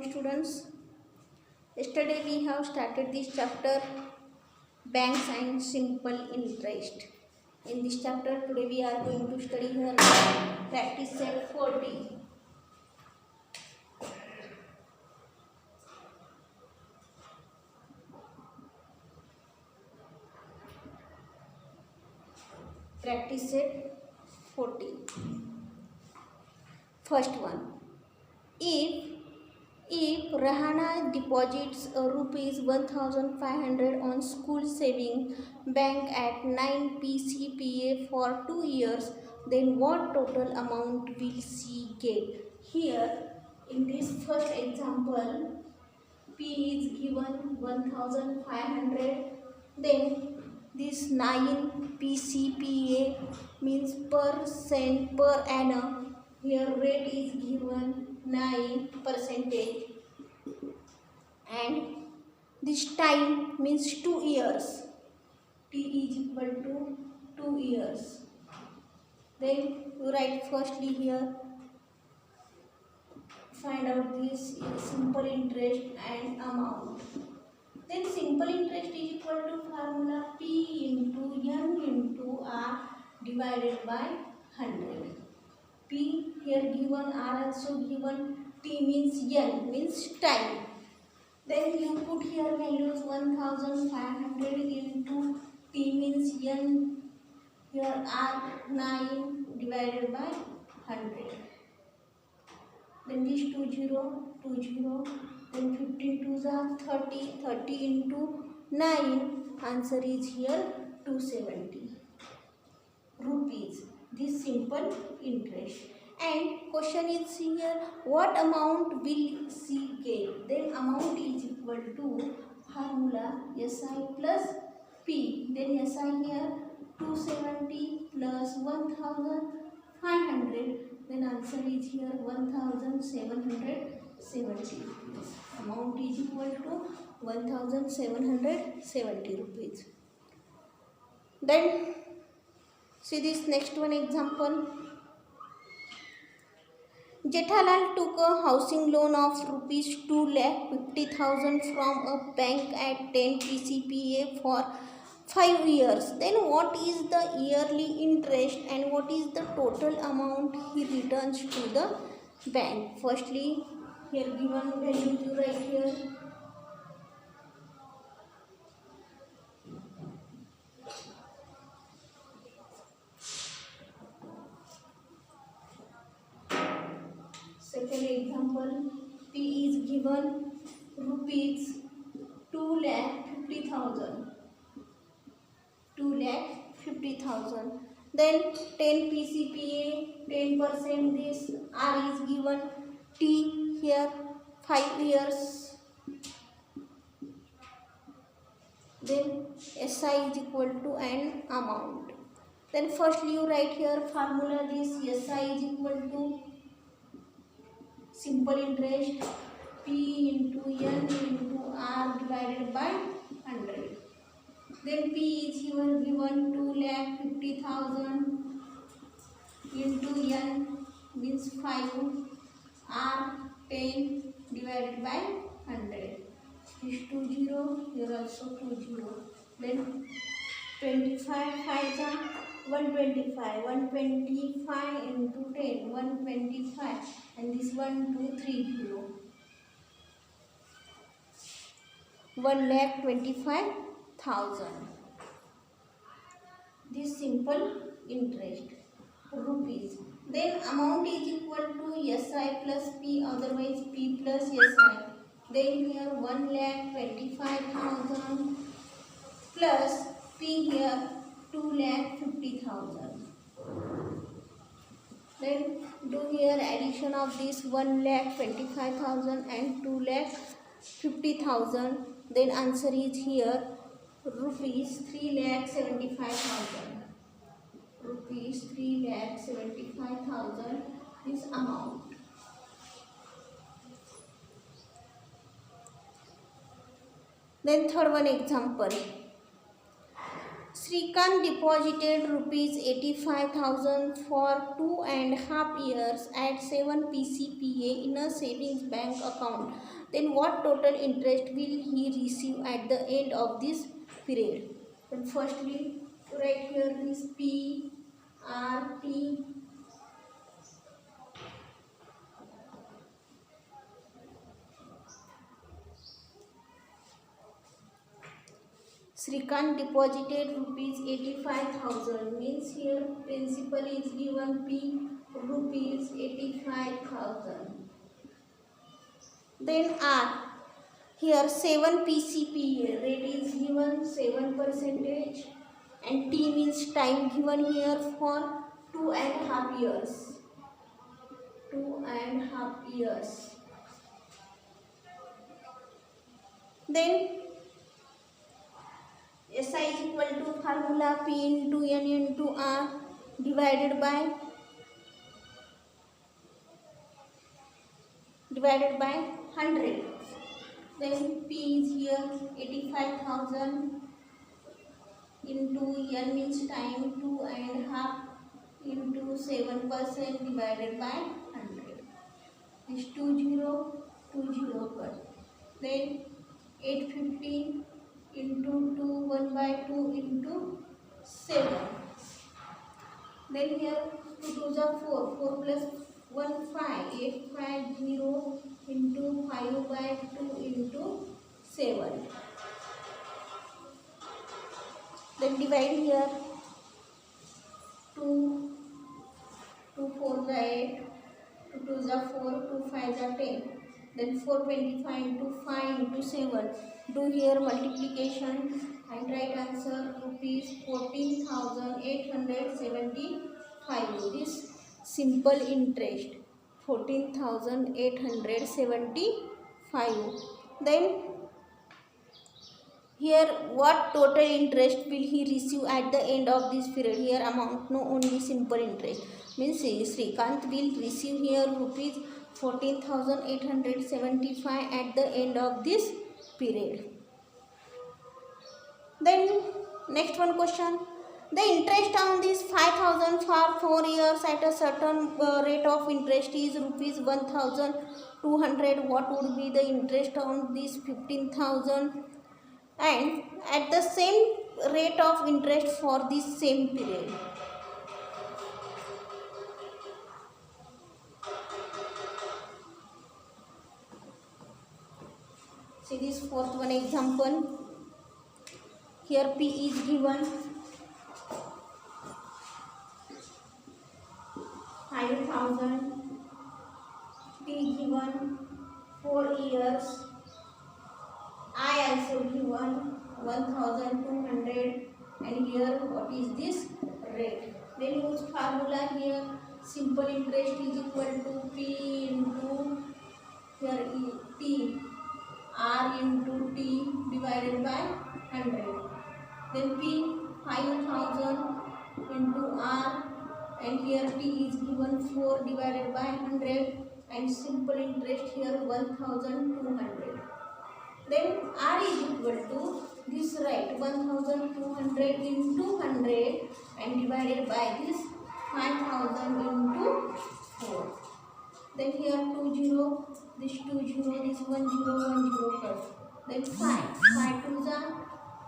students. Yesterday we have started this chapter banks and simple interest. In this chapter today we are going to study here practice set 40. Practice set 40. First one. If Rahana deposits rupees 1,500 on school saving bank at 9 PCPA for 2 years, then what total amount will she get? Here, in this first example, P is given 1,500. Then this 9 PCPA means percent per annum. Here rate is given 9% and this time means 2 years. T is equal to 2 years. Then you write firstly here, find out this simple interest and amount. Then simple interest is equal to formula P into N into R divided by 100. P here given, R also given, T means N means time. Then you put here values 1,500 into T means N, here R 9 divided by 100. Then this 20, then 15 2s are 30, 30 into 9, answer is here 270 rupees. This simple interest. And question is here, what amount will she get? Then amount is equal to formula SI plus P. Then SI here 270 plus 1,500. Then answer is here 1,770. Amount is equal to 1,770 rupees. Then see this next one example. Jethalal took a housing loan of rupees 2,50,000 from a bank at 10 PCPA for 5 years. Then what is the yearly interest and what is the total amount he returns to the bank? Firstly, here given value you write here. Second example, P is given rupees 2,50,000. 2,50,000. Then 10 PCPA, 10% this, R is given, T here 5 years. Then SI is equal to an amount. Then firstly you write here formula this SI is equal to simple interest P into N into R divided by 100. Then P is here given 2,50,000 into N means 5, R 10 divided by 100. This 20, here also 20. Then 25 5s are 125. 125 into 10, 125, and this 1,230. 1,25,000. This simple interest rupees. Then amount is equal to SI plus P, otherwise P plus SI. Then here 1,25,000 plus P here 2,50,000. Then do here addition of this 1,25,000 and 2,50,000. Then answer is here rupees 3,75,000. Rupees 3,75,000 is amount. Then third one example. Srikanth deposited rupees 85,000 for 2.5 years at 7 PCPA in a savings bank account. Then what total interest will he receive at the end of this period? Then firstly, write here this P R T. Srikanth deposited rupees 85,000, means here principal is given P rupees 85,000. Then R, here 7 PCPA rate is given 7% and T means time given here for 2.5 years. 2.5 years. Then SI is equal to formula P into N into R divided by 100. Then P is here 85,000 into N means time 2.5 into 7% divided by 100. This 20 cut. Then 850 into 2 1 by 2 into 7. Then here 2 2s are 4, 4 plus 1 5, 850 into 5 by 2 into 7. Then divide here 2, 2 4s are 8, 2 2s are 4, 2 5s are 10. Then 425 into 5 into 7. Do here multiplication and right answer rupees 14,875. This simple interest 14,875. Then here what total interest will he receive at the end of this period? Here amount, no, only simple interest. Means Srikanth will receive here rupees 14,875 at the end of this period. Then next one question. The interest on this 5,000 for 4 years at a certain rate of interest is rupees 1,200. What would be the interest on this 15,000? And at the same rate of interest for this same period. See this fourth one example. Here P is given 5,000, T given 4 years, I also given 1,200, and here what is this rate? Then use formula here. Simple interest is equal to P into here T R into T divided by 100. Then P 5,000 into R, and here T is given 4 divided by 100, and simple interest here 1,200. Then R is equal to this, right, 1,200 into 100 and divided by this 5,000 into 4. Then here 20, this 20, this 10, 10 plus. Then 5 2s are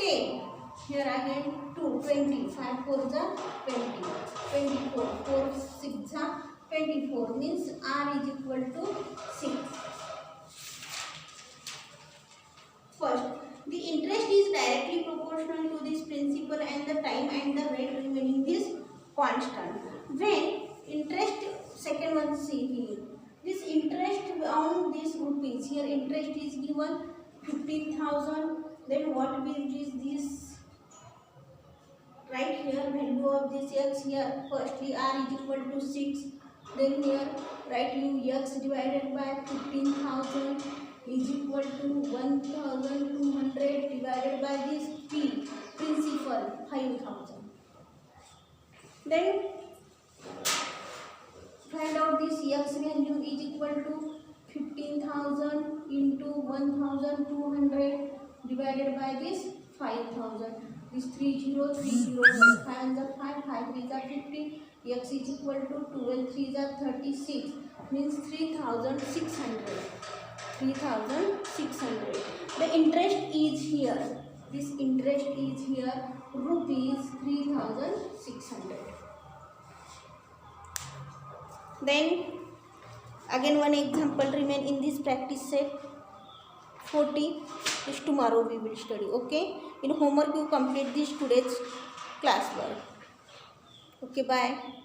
10. Here again 2, 20, 5 4s are 20, 24, 4 6s are 24, means R is equal to 6. First, the interest is directly proportional to this principal and the time and the rate remaining this constant. When interest, second one see here, this interest on this rupees, here interest is given 15,000, then what will is this, right here value of this x here, firstly R is equal to 6, then here write you x divided by 15,000 is equal to 1,200 divided by this P, principal 5,000. Then find out this x value is equal to 15,000 into 1,200 divided by this 5,000. this 30 30 5 is 5 5 3 is 15 x is equal to 12 3 is 36 means 3600. 3600. The interest is here. This interest is here rupees 3600. Then again one example remain in this practice set 40. This tomorrow we will study. Okay, in homework you complete this today's class work. Okay, bye.